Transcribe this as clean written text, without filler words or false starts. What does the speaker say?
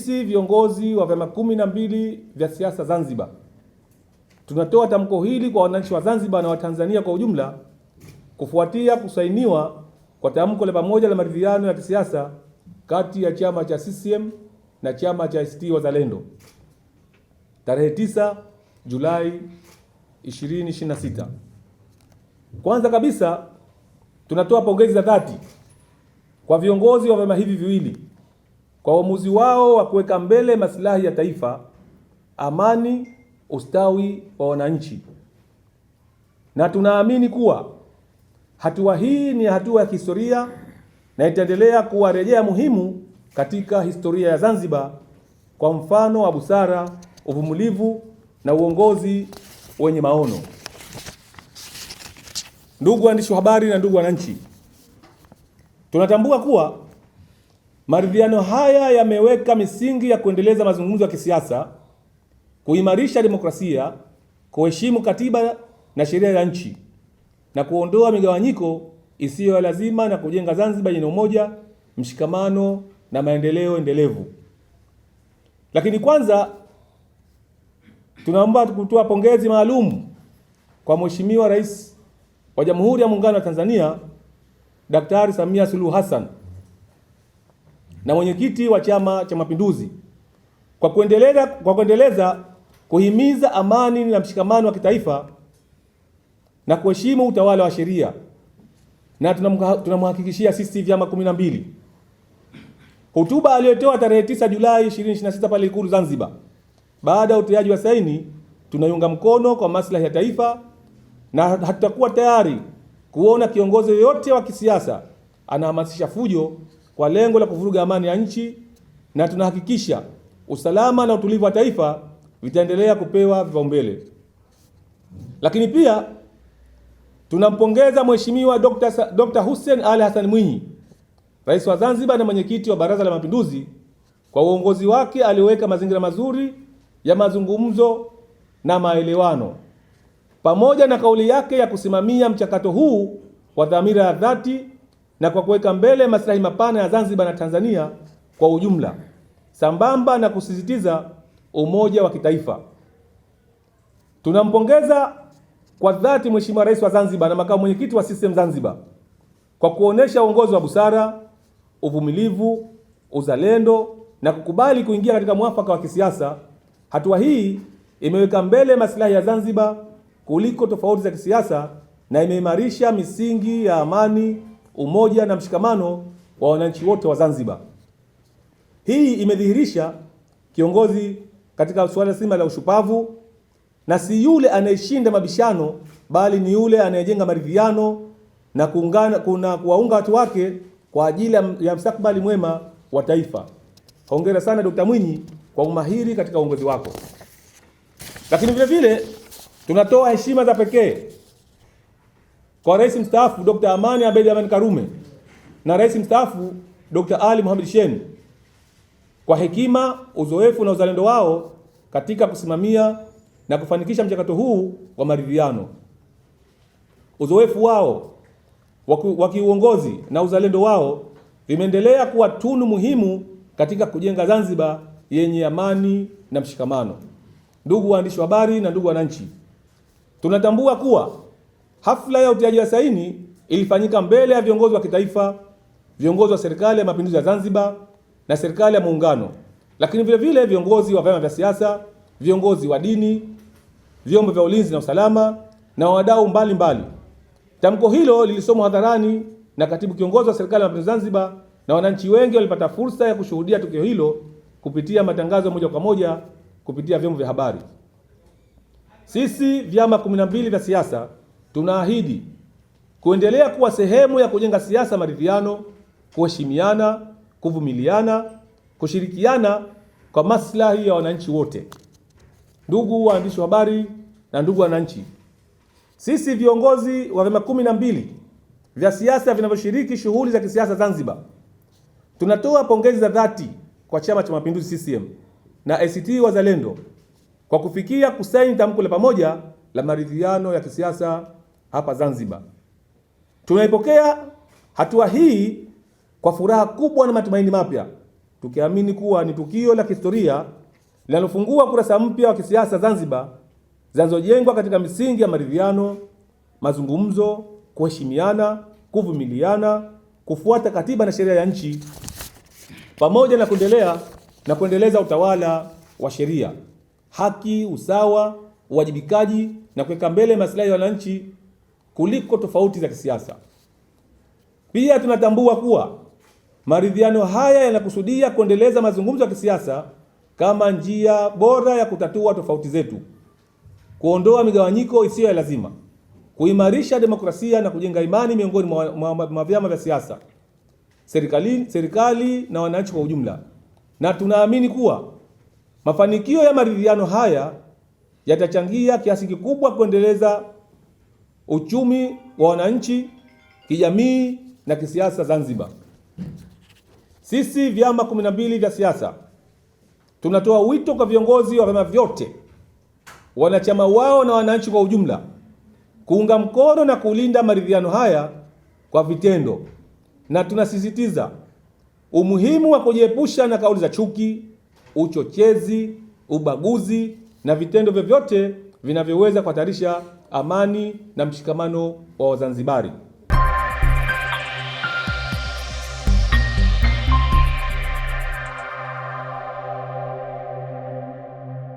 Sisi viongozi wa vyama 12 vya siasa Zanzibar tunatoa tamko hili kwa wananchi wa Zanzibar na Watanzania kwa ujumla kufuatia kusainiwa kwa tamko la pamoja la maridhiano ya kisiasa kati ya chama cha CCM na chama cha ACT Wazalendo tarehe 9 Julai 2026. Kwanza kabisa tunatoa pongezi za dhati kwa viongozi wa vyama hivi viwili kwa uamuzi wao wa kuweka mbele maslahi ya taifa, amani, ustawi wa wananchi, na tunaamini kuwa hatua hii ni hatua ya kihistoria na itaendelea kuwa rejea muhimu katika historia ya Zanzibar kwa mfano wa busara, uvumilivu na uongozi wenye maono. Ndugu waandishi wa habari na ndugu wananchi, tunatambua kuwa maridhiano haya yameweka misingi ya kuendeleza mazungumzo ya kisiasa, kuimarisha demokrasia, kuheshimu katiba na sheria ya nchi na kuondoa migawanyiko isiyo ya lazima na kujenga Zanzibar yenye umoja, mshikamano na maendeleo endelevu. Lakini kwanza tunaomba kutoa pongezi maalum kwa Mheshimiwa Rais wa Jamhuri ya Muungano wa Tanzania Daktari Samia Suluhu Hassan na mwenyekiti wa Chama cha Mapinduzi kwa kuendeleza kuhimiza amani na mshikamano wa kitaifa na kuheshimu utawala wa sheria, na tunamhakikishia sisi vyama 12. Hotuba aliyotoa tarehe 9 Julai 2026 pale Ikulu Zanzibar baada ya utiaji wa saini, tunaiunga mkono kwa maslahi ya taifa na hatutakuwa tayari kuona kiongozi yoyote wa kisiasa anahamasisha fujo kwa lengo la kuvuruga amani ya nchi, na tunahakikisha usalama na utulivu wa taifa vitaendelea kupewa vipaumbele. Lakini pia tunampongeza Mheshimiwa Dr. Hussein Ali Hassan Mwinyi, Rais wa Zanzibar na mwenyekiti wa Baraza la Mapinduzi, kwa uongozi wake alioweka mazingira mazuri ya mazungumzo na maelewano, pamoja na kauli yake ya kusimamia mchakato huu kwa dhamira ya dhati na kwa kuweka mbele maslahi mapana ya Zanzibar na Tanzania kwa ujumla, sambamba na kusisitiza umoja wa kitaifa. Tunampongeza kwa dhati Mheshimiwa Rais wa Zanzibar na makamu mwenyekiti wa CCM Zanzibar kwa kuonesha uongozi wa busara, uvumilivu, uzalendo na kukubali kuingia katika mwafaka wa kisiasa. Hatua hii imeweka mbele maslahi ya Zanzibar kuliko tofauti za kisiasa na imeimarisha misingi ya amani, umoja na mshikamano wa wananchi wote wa Zanzibar. Hii imedhihirisha kiongozi katika suala zima la ushupavu, na si yule anayeshinda mabishano bali ni yule anayejenga maridhiano na kuwaunga watu wake kwa ajili ya mstakabali mwema wa taifa. Hongera sana Dr. Mwinyi kwa umahiri katika uongozi wako. Lakini vile vile tunatoa heshima za pekee kwa Rais mstaafu Dr. Amani Abeid Amani Karume na Rais mstaafu Dr. Ali Mohamed Shein kwa hekima, uzoefu na uzalendo wao katika kusimamia na kufanikisha mchakato huu wa maridhiano. Uzoefu wao wa kiuongozi na uzalendo wao vimeendelea kuwa tunu muhimu katika kujenga Zanzibar yenye amani na mshikamano. Ndugu waandishi wa habari na ndugu wananchi, tunatambua kuwa hafla ya utiaji wa saini ilifanyika mbele ya viongozi wa kitaifa, viongozi wa Serikali ya Mapinduzi ya Zanzibar na Serikali ya Muungano, lakini vile vile viongozi wa vyama vya siasa, viongozi wa dini, vyombo vya ulinzi na usalama na wadau mbalimbali. Tamko hilo lilisomwa hadharani na katibu kiongozi wa Serikali ya Mapinduzi Zanzibar, na wananchi wengi walipata fursa ya kushuhudia tukio hilo kupitia matangazo moja kwa moja kupitia vyombo vya habari. Sisi vyama 12 vya siasa tunaahidi kuendelea kuwa sehemu ya kujenga siasa maridhiano, kuheshimiana, kuvumiliana, kushirikiana kwa maslahi ya wananchi wote. Ndugu waandishi wa habari na ndugu wananchi, sisi viongozi wa vyama 12 vya siasa vinavyoshiriki shughuli za kisiasa Zanzibar tunatoa pongezi za dhati kwa Chama cha Mapinduzi CCM na ACT Wazalendo kwa kufikia kusaini tamko la pamoja la maridhiano ya kisiasa hapa Zanzibar. Tunaipokea hatua hii kwa furaha kubwa na matumaini mapya, tukiamini kuwa ni tukio la kihistoria linalofungua kurasa mpya wa kisiasa Zanzibar zinazojengwa katika misingi ya maridhiano, mazungumzo, kuheshimiana, kuvumiliana, kufuata katiba na sheria ya nchi, pamoja na kuendeleza utawala wa sheria, haki, usawa, uwajibikaji na kuweka mbele maslahi ya wananchi kuliko tofauti za kisiasa. Pia tunatambua kuwa maridhiano haya yanakusudia kuendeleza mazungumzo ya kisiasa kama njia bora ya kutatua tofauti zetu, kuondoa migawanyiko isiyo ya lazima, kuimarisha demokrasia na kujenga imani miongoni mwa vyama vya siasa, serikali na wananchi kwa ujumla. Na tunaamini kuwa mafanikio ya maridhiano haya yatachangia kiasi kikubwa kuendeleza uchumi wa wananchi, kijamii na kisiasa Zanzibar. Sisi vyama 12 vya siasa tunatoa wito kwa viongozi wa vyama vyote, wanachama wao na wananchi kwa ujumla kuunga mkono na kulinda maridhiano haya kwa vitendo, na tunasisitiza umuhimu wa kujiepusha na kauli za chuki, uchochezi, ubaguzi na vitendo vyovyote vinavyoweza kuhatarisha amani na mshikamano wa Wazanzibari.